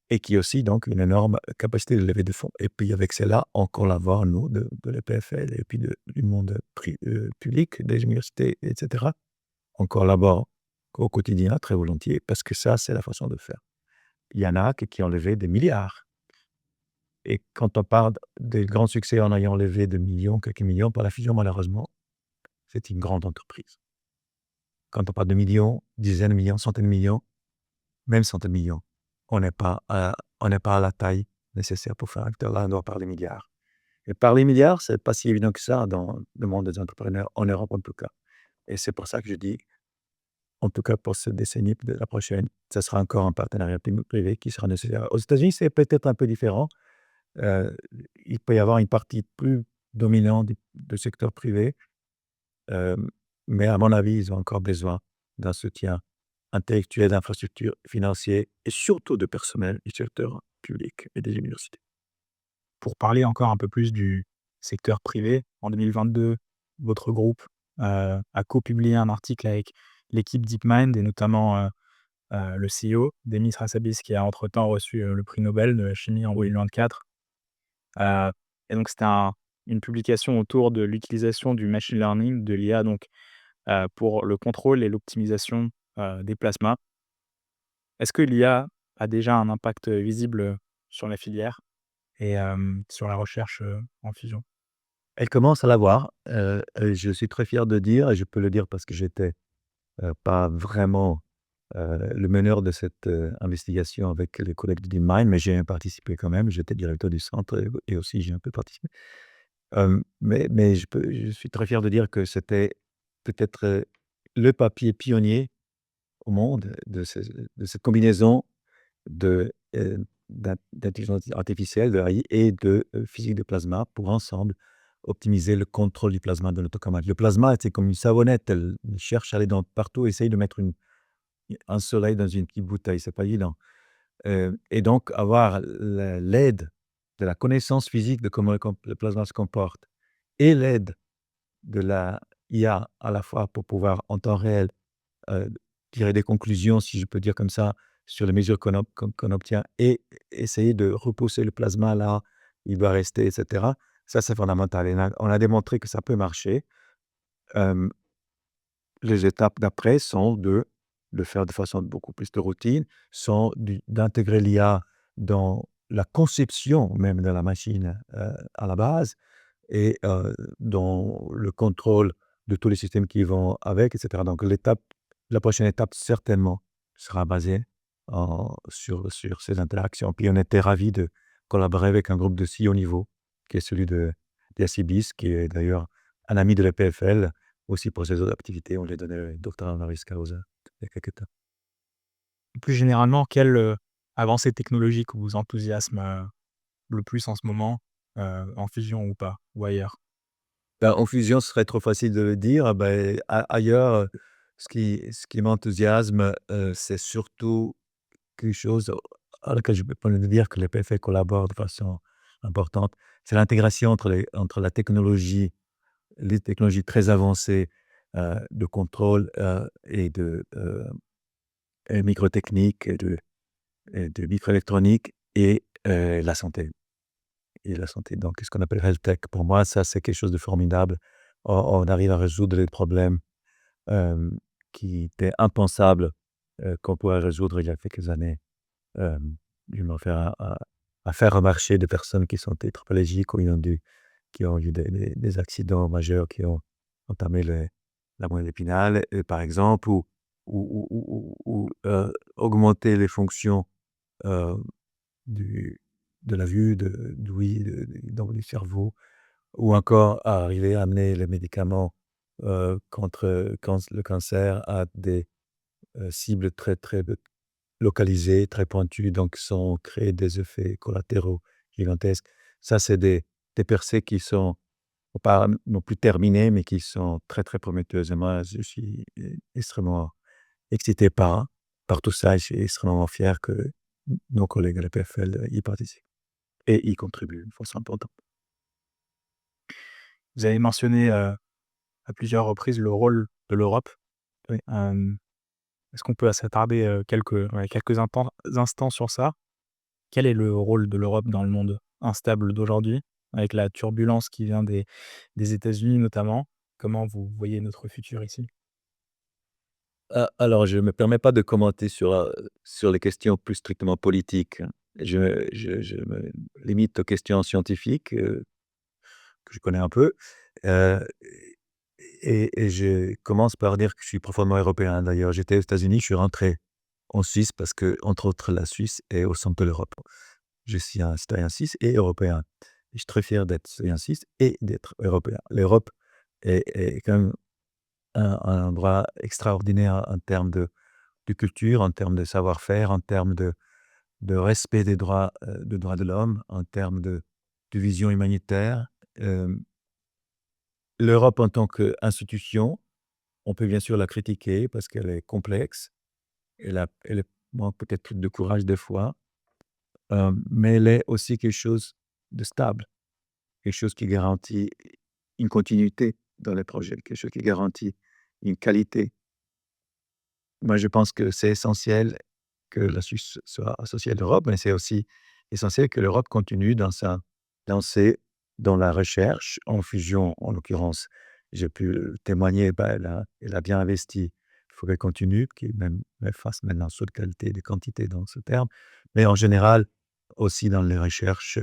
et qui aussi donc une énorme capacité de lever de fonds. Et puis avec cela, on collabore, nous, de l'EPFL et puis du monde public, des universités, etc. On collabore au quotidien très volontiers parce que ça, c'est la façon de faire. Il y en a qui ont levé des milliards. Et quand on parle des grands succès en ayant levé des millions, quelques millions par la fusion, malheureusement, c'est une grande entreprise. Quand on parle de millions, dizaines de millions, centaines de millions, même centaines de millions, on n'est pas à la taille nécessaire pour faire un acteur. Là, on doit parler milliards. Et parler milliards, c'est pas si évident que ça dans le monde des entrepreneurs, en Europe en tout cas. Et c'est pour ça que je dis, en tout cas pour cette décennie, de la prochaine, ça sera encore un partenariat privé qui sera nécessaire. Aux États-Unis, c'est peut-être un peu différent. Euh, il peut y avoir une partie plus dominante du secteur privé, euh, mais à mon avis, ils ont encore besoin d'un soutien intellectuel, d'infrastructures, financiers et surtout de personnel du secteur public et des universités. Pour parler encore un peu plus du secteur privé, en 2022, votre groupe, a copublié un article avec l'équipe DeepMind et notamment, le CEO, Demis Hassabis, qui a entre-temps reçu, le prix Nobel de la chimie en 2024. Heu et donc c'était une publication autour de l'utilisation du machine learning, de l'IA donc, pour le contrôle et l'optimisation, des plasmas. Est-ce que l'IA a déjà un impact, visible, sur la filière et sur la recherche, en fusion? Elle commence à l'avoir. Je suis très fier de dire, et je peux le dire parce que j'étais pas vraiment le meneur de cette investigation avec les collègues de DeepMind, mais j'ai participé quand même. J'étais directeur du centre et aussi j'ai un peu participé. Mais je suis très fier de dire que c'était peut-être le papier pionnier au monde de cette combinaison de, d'intelligence artificielle, de AI et de physique de plasma pour ensemble optimiser le contrôle du plasma de notre tokamak. Le plasma, c'est comme une savonnette, elle cherche à aller dans partout, essaye de mettre un soleil dans une petite bouteille, c'est pas évident. Et donc avoir l'aide de la connaissance physique de comment le plasma se comporte et l'aide de la IA à la fois pour pouvoir en temps réel heu, tirer des conclusions, si je peux dire comme ça, sur les mesures qu'on obtient et essayer de repousser le plasma là, il doit rester et cetera. Ça, c'est fondamental et on a démontré que ça peut marcher. Hem, les étapes d'après sont de le faire de façon beaucoup plus de routine, sont d'intégrer l'IA dans la conception même de la machine, à la base et dans le contrôle de tous les systèmes qui vont avec et cetera. Donc la prochaine étape certainement sera basée sur ces interactions. Puis on était ravis de collaborer avec un groupe de si haut niveau, qui est celui d'Yacibis, qui est d'ailleurs un ami de l'EPFL, aussi pour ses autres activités. On lui a donné le doctorat honoris causa il y a quelque temps. Plus généralement, quelle, avancée technologique vous enthousiasme, le plus en ce moment, en fusion ou pas? Ou ailleurs? Ben, en fusion, ce serait trop facile de le dire. Ben, ailleurs, ce qui m'enthousiasme, c'est surtout quelque chose à laquelle je peux pas le dire que les PFL collaborent de façon importante. C'est l'intégration entre les technologies très avancées, de contrôle, et microtechnique et de microélectronique et la santé. Donc ce qu'on appelle health tech. Pour moi, ça, c'est quelque chose de formidable. On arrive à résoudre les problèmes, hem, qui étaient impensables, qu'on pourrait résoudre il y a quelques années. Je me réfère à faire marcher des personnes qui sont tétraplégiques ou qui ont eu des accidents majeurs qui ont entamé la moelle épinale, par exemple, ou augmenter les fonctions euh, du, de la vue, d'ouïe, dans le cerveau, ou encore à arriver à amener les médicaments contre le cancer à des cibles très, très localisées, très pointues, donc sans créer des effets collatéraux gigantesques. Ça, c'est des percées qui sont pas non plus terminées, mais qui sont très, très prometteuses. Et moi, je suis extrêmement excité par tout ça et je suis extrêmement fier que nos collègues à la PFL y participent et y contribuent de façon importante. Vous avez mentionné, à plusieurs reprises le rôle de l'Europe. Oui. Hem, Est-ce qu'on peut s'attarder, quelques instants sur ça? Quel est le rôle de l'Europe dans le monde instable d'aujourd'hui? Avec la turbulence qui vient des États-Unis notamment, comment vous voyez notre futur ici? Alors, je ne me permets pas de commenter sur les questions plus strictement politiques, hein. Je me limite aux questions scientifiques, que je connais un peu, heu et je commence par dire que je suis profondément européen. D'ailleurs, j'étais aux États-Unis, je suis rentré en Suisse parce que, entre autres, la Suisse est au centre de l'Europe. Je suis un citoyen suisse et européen. Je suis très fier d'être citoyen suisse et d'être européen. L'Europe est quand même un endroit extraordinaire en termes de culture, en termes de savoir-faire, en termes de respect des droits de l'homme, en termes de vision humanitaire. Hem, L'Europe en tant qu'institution, on peut bien sûr la critiquer parce qu'elle est complexe. Elle manque peut-être de courage des fois, mais elle est aussi quelque chose de stable, quelque chose qui garantit une continuité dans les projets, quelque chose qui garantit une qualité. Moi, je pense que c'est essentiel que la Suisse soit associée à l'Europe, mais c'est aussi essentiel que l'Europe continue dans sa lancée dans la recherche en fusion, en l'occurrence. J'ai pu témoigner, bah, elle a bien investi. Il faut qu'elle continue, qu'elle fasse maintenant saut de qualité et de quantité dans ce terme, mais en général aussi dans les recherches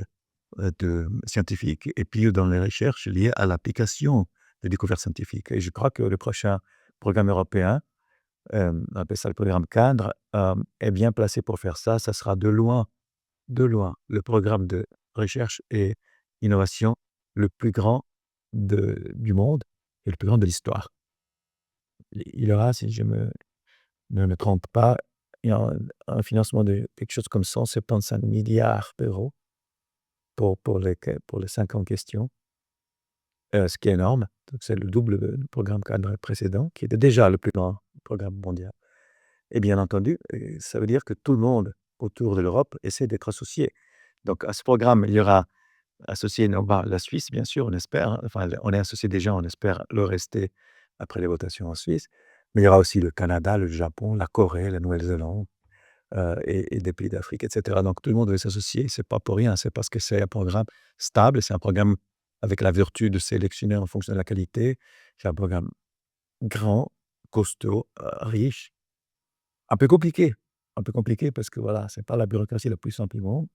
scientifiques et puis dans les recherches liées à l'application des découvertes scientifiques. Et je crois que le prochain programme européen, on appelle ça le programme cadre, est bien placé pour faire ça. Ça sera de loin, le programme de recherche et innovation le plus grand du monde et le plus grand de l'histoire. Il y aura, si je ne me trompe pas, il y a un financement de quelque chose comme 175 milliards d'euros pour les 5 ans en question, ce qui est énorme. Donc c'est le double du programme cadre précédent, qui était déjà le plus grand programme mondial. Et bien entendu, ça veut dire que tout le monde autour de l'Europe essaie d'être associé. Donc à ce programme, il y aura associé non pas la Suisse, bien sûr, on espère, hein, enfin, on est associé déjà, on espère le rester après les votations en Suisse, mais il y aura aussi le Canada, le Japon, la Corée, la Nouvelle-Zélande, et des pays d'Afrique, et cetera. Donc tout le monde veut s'associer, c'est pas pour rien, c'est parce que c'est un programme stable, c'est un programme avec la vertu de sélectionner en fonction de la qualité. C'est un programme grand, costaud, riche, un peu compliqué parce que voilà, c'est pas la bureaucratie la plus simple du monde.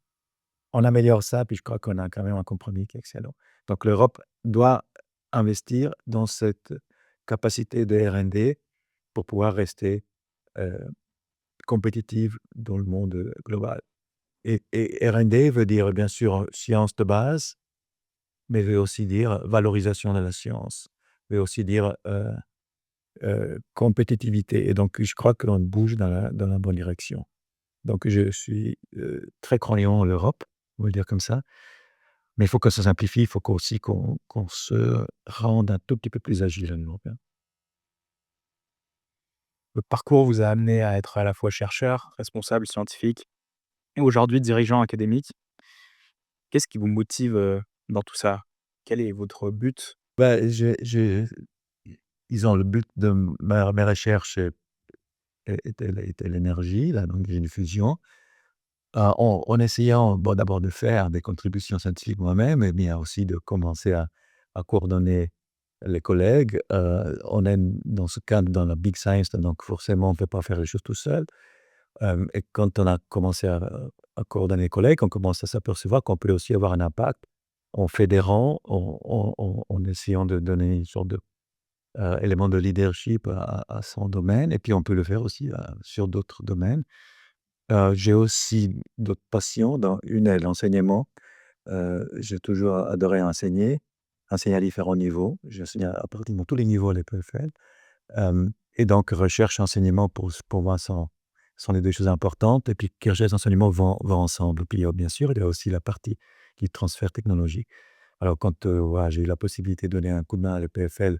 On améliore ça, puis je crois qu'on a quand même un compromis qui est excellent. Donc l'Europe doit investir dans cette capacité de R&D pour pouvoir rester, heu, compétitive dans le monde, global. Et R&D veut dire bien sûr science de base, mais veut aussi dire valorisation de la science, veut aussi dire, compétitivité et donc je crois que l'on bouge dans la bonne direction. Donc je suis, très croyant en l'Europe, on va le dire comme ça, mais il faut que ça simplifie, il faut qu'aussi qu'on se rende un tout petit peu plus agile à niveau européen. Votre parcours vous a amené à être à la fois chercheur, responsable scientifique et aujourd'hui dirigeant académique. Qu'est-ce qui vous motive, dans tout ça? Quel est votre but? Bah, j'ai disons le but de mes recherches, était l'énergie, là, donc j'ai une fusion. En essayant, bon, d'abord de faire des contributions scientifiques moi-même, et bien aussi de commencer à coordonner les collègues. On est dans ce cadre dans la big science, donc forcément on ne peut pas faire les choses tout seul. Et quand on a commencé à coordonner les collègues, on commence à s'apercevoir qu'on peut aussi avoir un impact en fédérant, en essayant de donner une sorte de élément de leadership à son domaine, et puis on peut le faire aussi sur d'autres domaines. J'ai aussi d'autres passions, dans une est l'enseignement. J'ai toujours adoré enseigner à différents niveaux. J'ai enseigné à pratiquement tous les niveaux à l'EPFL. Et donc recherche et enseignement pour moi sont les 2 choses importantes, et puis recherche et enseignement vont ensemble. Puis, bien sûr, il y a aussi la partie qui est transfert technologique. Alors quand, voilà, j'ai eu la possibilité de donner un coup de main à l'EPFL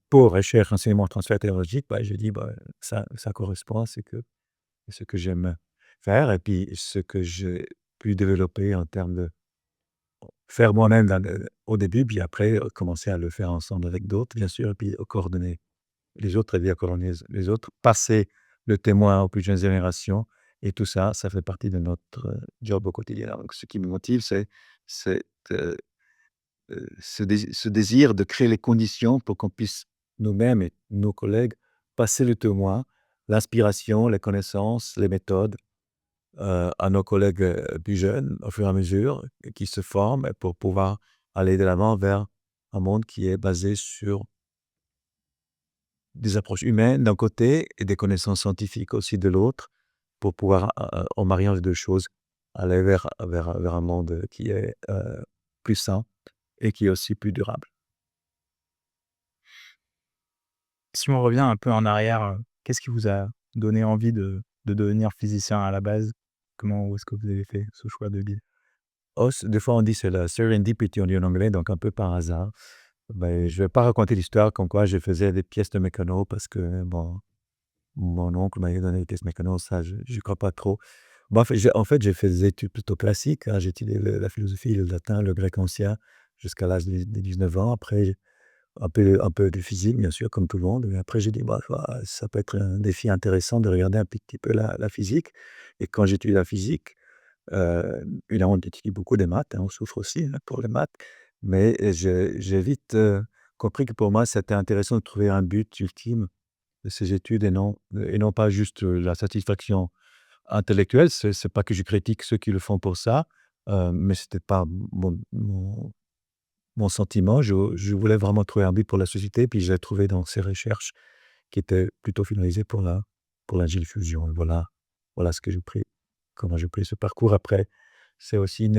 pour recherche, enseignement, transfert technologique, bah, j'ai dit: «Bah, ça correspond à ce que j'aime faire et puis ce que j'ai pu développer en termes de faire moi-même au début, puis après, commencer à le faire ensemble avec d'autres, bien sûr, et puis coordonner les autres, aider à coordonner les autres, passer le témoin aux plus jeunes générations, et tout ça, ça fait partie de notre, job au quotidien. Donc ce qui me motive, c'est, heu ce désir de créer les conditions pour qu'on puisse, nous-mêmes et nos collègues, passer le témoin, l'inspiration, les connaissances, les méthodes, à nos collègues, plus jeunes, au fur et à mesure, qui se forment pour pouvoir aller de l'avant vers un monde qui est basé sur des approches humaines d'un côté et des connaissances scientifiques aussi de l'autre, pour pouvoir, en mariant les 2 choses, aller vers un monde qui est, plus sain et qui est aussi plus durable. Si on revient un peu en arrière, qu'est-ce qui vous a donné envie de devenir physicien à la base? Comment où est-ce que vous avez fait ce choix de vie? Oh, des fois on dit c'est la serendipity, on dit en anglais, donc un peu par hasard. Ben, je vais pas raconter l'histoire comme quoi je faisais des pièces de mécano parce que mon oncle m'avait donné des pièces mécano, ça je crois pas trop. Bon, en fait, j'ai fait des études plutôt classiques, hein. J'ai étudié la philosophie, le latin, le grec ancien jusqu'à l'âge de 19 ans. Après, un peu de physique, bien sûr, comme tout le monde. Mais après, j'ai dit: «Bah, ça peut être un défi intéressant de regarder un petit peu la physique», et quand j'étudie la physique, évidemment, on étudie beaucoup des maths, hein, on souffre aussi, hein, pour les maths, mais j'ai vite, compris que pour moi, c'était intéressant de trouver un but ultime de ces études, et non pas juste, la satisfaction intellectuelle. C'est pas que je critique ceux qui le font pour ça, mais c'était pas mon sentiment. Je voulais vraiment trouver un but pour la société, puis je l'ai trouvé dans ces recherches qui étaient plutôt finalisées pour l'agile fusion. Et voilà ce que j'ai pris comment j'ai pris ce parcours. Après, c'est aussi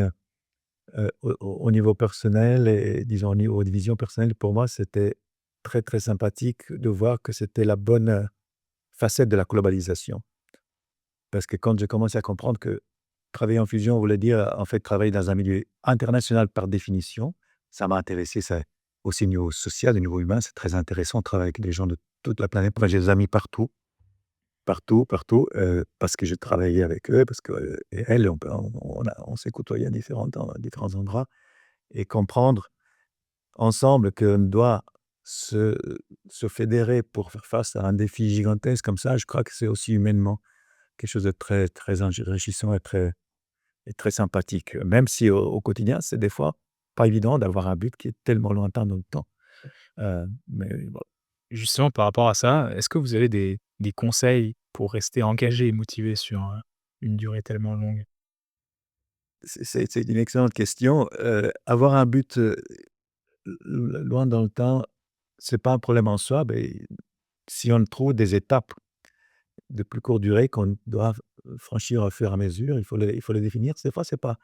au niveau personnel, et disons au niveau de vision personnelle, pour moi, c'était très, très sympathique de voir que c'était la bonne, facette de la globalisation. Parce que quand j'ai commencé à comprendre que travailler en fusion voulait dire, en fait, travailler dans un milieu international par définition, ça m'a intéressé. Ça aussi au niveau social, au niveau humain, c'est très intéressant de travailler avec des gens de toute la planète. Moi, j'ai des amis partout, partout, partout, parce que j'ai travaillé avec eux, parce que, et elles, on s'est côtoyés à dans différents endroits, et comprendre ensemble qu'on doit se se fédérer pour faire face à un défi gigantesque comme ça, je crois que c'est aussi humainement quelque chose de très, très enrichissant et très sympathique. Même si au quotidien, c'est des fois pas évident d'avoir un but qui est tellement lointain dans le temps. Mais bon, Justement par rapport à ça, est-ce que vous avez des conseils pour rester engagé et motivé sur, une durée tellement longue? c'est une excellente question. Avoir un but, loin dans le temps, c'est pas un problème en soi, beh, si on trouve des étapes de plus courte durée qu'on doit franchir au fur et à mesure, il faut les définir. Des fois, c'est pas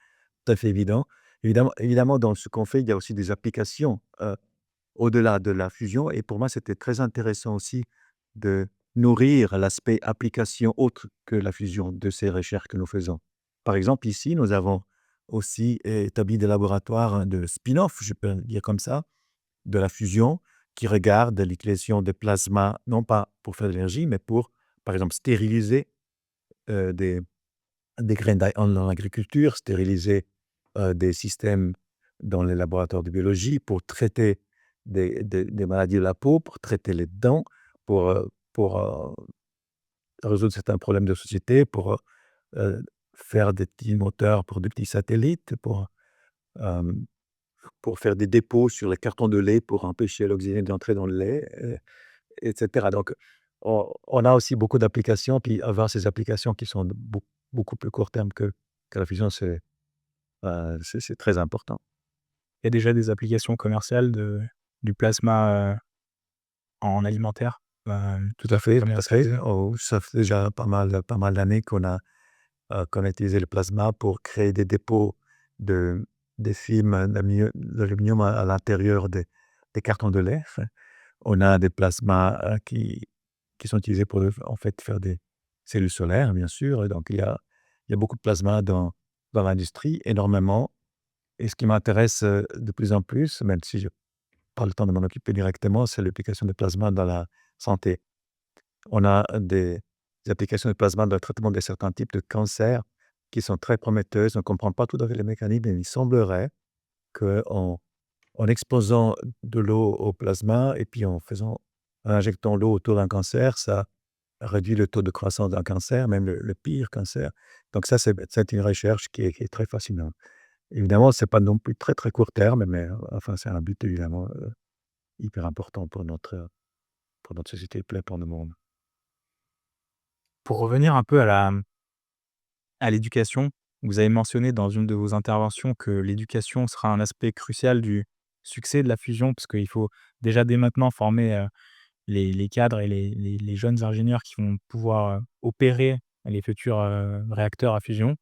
tout à fait évident. Évidemment, dans ce qu'on fait, il y a aussi des applications, au-delà de la fusion, et pour moi, c'était très intéressant aussi de nourrir l'aspect application autre que la fusion de ces recherches que nous faisons. Par exemple, ici, nous avons aussi établi des laboratoires, hein, de spin-off, je peux le dire comme ça, de la fusion, qui regardent l'utilisation des plasmas, non pas pour faire de l'énergie, mais pour, par exemple, stériliser, des graines en agriculture, stériliser, des systèmes dans les laboratoires de biologie, pour traiter des maladies de la peau, pour traiter les dents, pour résoudre certains problèmes de société, faire des petits moteurs pour des petits satellites, hem, pour faire des dépôts sur les cartons de lait pour empêcher l'oxygène d'entrer dans le lait, et cetera. Donc on a aussi beaucoup d'applications, puis avoir ces applications qui sont de beaucoup plus court terme que la fusion, c'est très important. Il y a déjà des applications commerciales du plasma, en alimentaire? Tout à fait, Comme tout les à fait. instituts? Oh, ça fait déjà pas mal d'années qu'on a utilisé le plasma pour créer des dépôts de des films d'aluminium à l'intérieur des cartons de lait. On a des plasmas, qui sont utilisés pour, en fait, faire des cellules solaires, bien sûr, et donc il y a beaucoup de plasma dans l'industrie, énormément, et ce qui m'intéresse, de plus en plus, même si j'ai pas le temps de m'en occuper directement, c'est l'application de plasma dans la santé. On a des applications de plasma dans le traitement de certains types de cancers qui sont très prometteuses. On ne comprend pas tout à fait les mécanismes, mais il semblerait qu'en en exposant de l'eau au plasma et puis en injectant l'eau autour d'un cancer, ça réduit le taux de croissance d'un cancer, même le pire cancer. Donc ça, c'est une recherche qui est très fascinante. Évidemment, c'est pas non plus très, très court terme, mais enfin, c'est un but évidemment, hyper important pour notre société et pour le monde. Pour revenir un peu à l'éducation, vous avez mentionné dans une de vos interventions que l'éducation sera un aspect crucial du succès de la fusion, parce qu'il faut déjà dès maintenant former, les cadres et les jeunes ingénieurs qui vont pouvoir, opérer les futurs, réacteurs à fusion.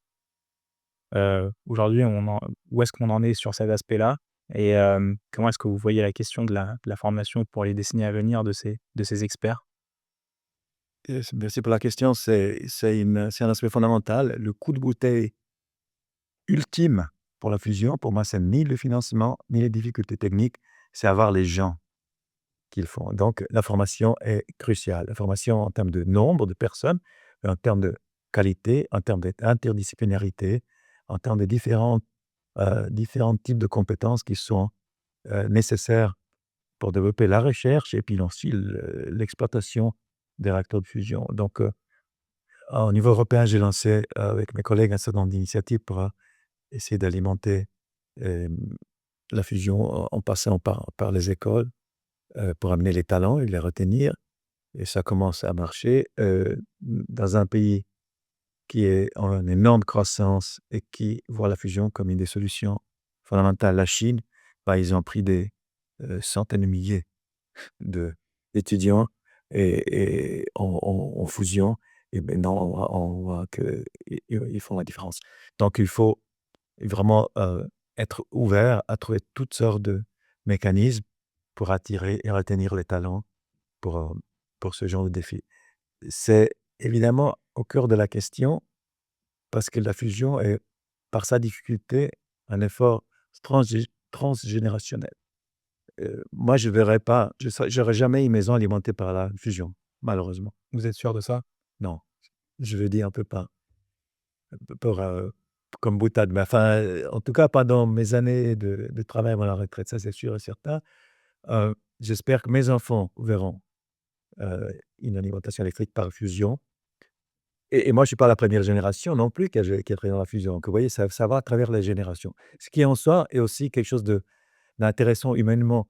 Aujourd'hui, où est-ce qu'on en est sur cet aspect-là? Et comment est-ce que vous voyez la question de la formation pour les décennies à venir de ces experts? Merci pour la question. C'est un aspect fondamental. Le coup de bouteille ultime pour la fusion, pour moi, c'est ni le financement, ni les difficultés techniques, c'est avoir les gens qui le font. Donc la formation est cruciale. La formation en termes de nombre de personnes, en termes de qualité, en termes d'interdisciplinarité, en termes de différents types de compétences qui sont, nécessaires pour développer la recherche et puis aussi l'exploitation des réacteurs de fusion. Donc, au niveau européen, j'ai lancé, avec mes collègues, un certain nombre d'initiatives pour, essayer d'alimenter, hem, la fusion en passant par les écoles, pour amener les talents et les retenir, et ça commence à marcher. Dans un pays qui est en énorme croissance et qui voit la fusion comme une des solutions fondamentales, la Chine, bah, ils ont pris des, centaines de milliers de d'étudiants en fusion, et maintenant on voit qu'ils font la différence. Donc il faut vraiment, être ouvert à trouver toutes sortes de mécanismes pour attirer et retenir les talents pour, pour ce genre de défi. C'est évidemment au cœur de la question parce que la fusion est, par sa difficulté, un effort transgénérationnel. Moi, je verrais pas, j'aurais jamais une maison alimentée par la fusion, malheureusement. Vous êtes sûr de ça? Non, je veux dire un peu pas pour, comme boutade, mais enfin, en tout cas, pendant mes années de travail avant la retraite, ça, c'est sûr et certain. J'espère que mes enfants verront, une alimentation électrique par fusion, et moi, je suis pas la première génération non plus qui a travaillé dans la fusion. Donc vous voyez, ça va à travers les générations. Ce qui en soi est aussi quelque chose d'intéressant humainement.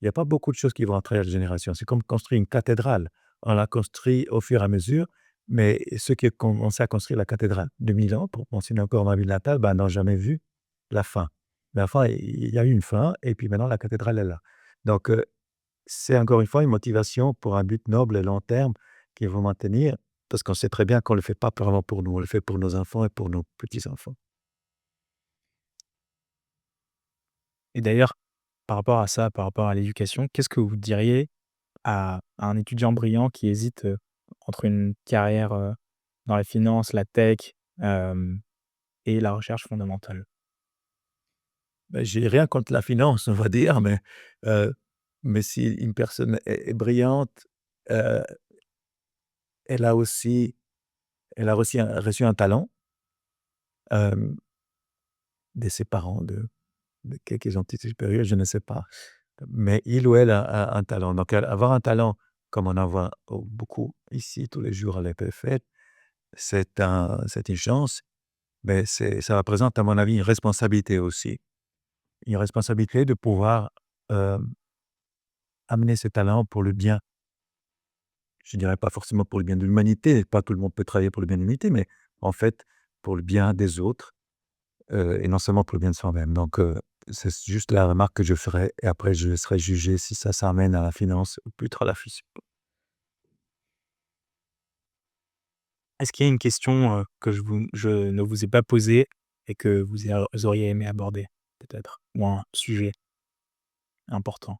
Il y a pas beaucoup de choses qui vont à travers les générations. C'est comme construire une cathédrale. On la construit au fur et à mesure, mais ceux qui ont commencé à construire la cathédrale de Milan, pour mentionner encore ma ville natale, ben, n'ont jamais vu la fin. Mais enfin, il y a eu une fin et puis maintenant la cathédrale est là. Donc, c'est encore une fois une motivation pour un but noble et long terme qu'il faut maintenir, parce qu'on sait très bien qu'on ne le fait pas vraiment pour nous, on le fait pour nos enfants et pour nos petits-enfants. Et d'ailleurs, par rapport à ça, par rapport à l'éducation, qu'est-ce que vous diriez à un étudiant brillant qui hésite, entre une carrière, dans la finance, la tech, hem et la recherche fondamentale? Ben, j'ai rien contre la finance, on va dire, heu, mais si une personne est brillante, heu, elle a aussi reçu un talent, hem, de ses parents, de quelques entités supérieures, je ne sais pas. Mais il ou elle a un talent. Donc avoir un talent comme on en voit beaucoup ici tous les jours à l'EPFL, c'est une chance, mais ça représente à mon avis une responsabilité aussi. Une responsabilité de pouvoir, hem, amener ce talent pour le bien. Je dirais pas forcément pour le bien de l'humanité, pas tout le monde peut travailler pour le bien de l'humanité, mais en fait pour le bien des autres et non seulement pour le bien de soi-même. Donc, c'est juste la remarque que je ferai et après je laisserai juger si ça amène à la finance ou plutôt à la fusion. Est-ce qu'il y a une question, que je ne vous ai pas posée et que vous auriez aimé aborder peut-être? Ou un sujet important?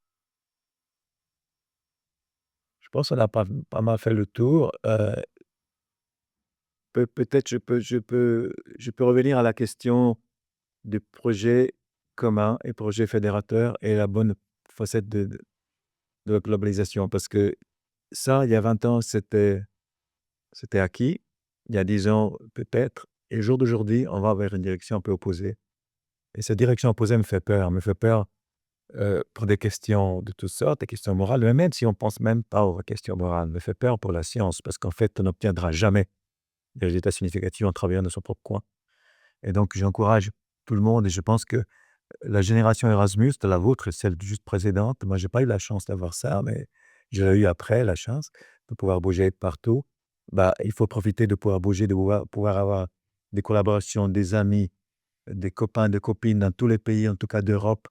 Je pense qu'on a pas mal fait le tour. Peut-être je peux revenir à la question du projet commun et projet fédérateur et la bonne facette de la globalisation. Parce que ça, il y a 20 ans, c'était acquis. Il y a 10 ans, peut-être. Et le jour d'aujourd'hui, on va vers une direction un peu opposée. Et cette direction opposée me fait peur. Me fait peur pour des questions de toutes sortes, des questions morales, mais même si on pense même pas aux questions morales, me fait peur pour la science, parce qu'en fait, on n'obtiendra jamais des résultats significatifs en travaillant dans son propre coin. Et donc, j'encourage tout le monde et je pense que la génération Erasmus, de la vôtre et celle juste précédente, moi, j'ai pas eu la chance d'avoir ça, mais je l'ai eu après, la chance de pouvoir bouger partout. Bah, il faut profiter de pouvoir bouger, de pouvoir avoir des collaborations, des amis, des copains, des copines dans tous les pays, en tout cas d'Europe,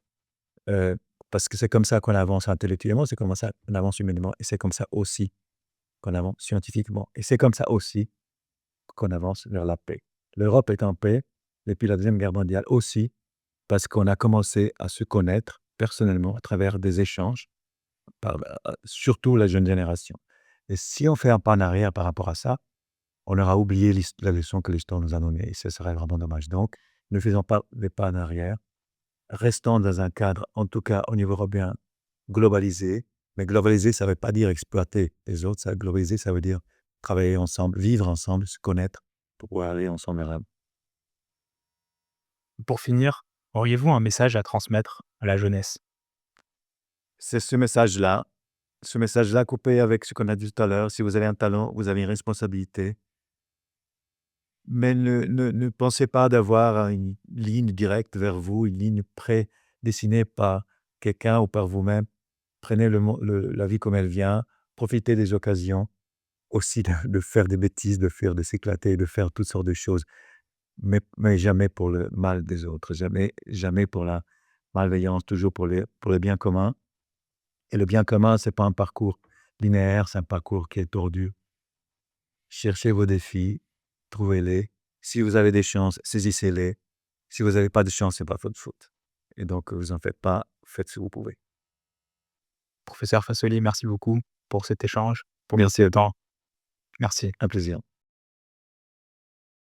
heu, parce que c'est comme ça qu'on avance intellectuellement, c'est comme ça qu'on avance humainement et c'est comme ça aussi qu'on avance scientifiquement et c'est comme ça aussi qu'on avance vers la paix. L'Europe est en paix depuis la Deuxième Guerre mondiale aussi, parce qu'on a commencé à se connaître personnellement à travers des échanges, surtout la jeune génération. Et si on fait un pas en arrière par rapport à ça, on aura oublié la leçon que l'histoire nous a donnée et ce serait vraiment dommage. Donc, ne faisons pas des pas en arrière, restons dans un cadre, en tout cas au niveau européen, globalisé. Mais globalisé, ça ne veut pas dire exploiter les autres, globaliser, ça veut dire travailler ensemble, vivre ensemble, se connaître pour pouvoir aller ensemble vers la. Pour finir, auriez-vous un message à transmettre à la jeunesse? C'est ce message-là coupé avec ce qu'on a dit tout à l'heure. Si vous avez un talent, vous avez une responsabilité. Mais ne pensez pas d'avoir une ligne directe vers vous, une ligne prédessinée par quelqu'un ou par vous-même. Prenez la vie comme elle vient, profitez des occasions, aussi de faire des bêtises, de s'éclater, de faire toutes sortes de choses, mais jamais pour le mal des autres, jamais, jamais pour la malveillance, toujours pour le bien commun. Et le bien commun, c'est pas un parcours linéaire, c'est un parcours qui est tordu. Cherchez vos défis, trouvez-les. Si vous avez des chances, saisissez-les. Si vous n'avez pas de chance, c'est pas votre faute. Et donc, vous en faites pas, faites ce que vous pouvez. Professeur Fassoli, merci beaucoup pour cet échange, pour bien ce temps. Merci. Un plaisir.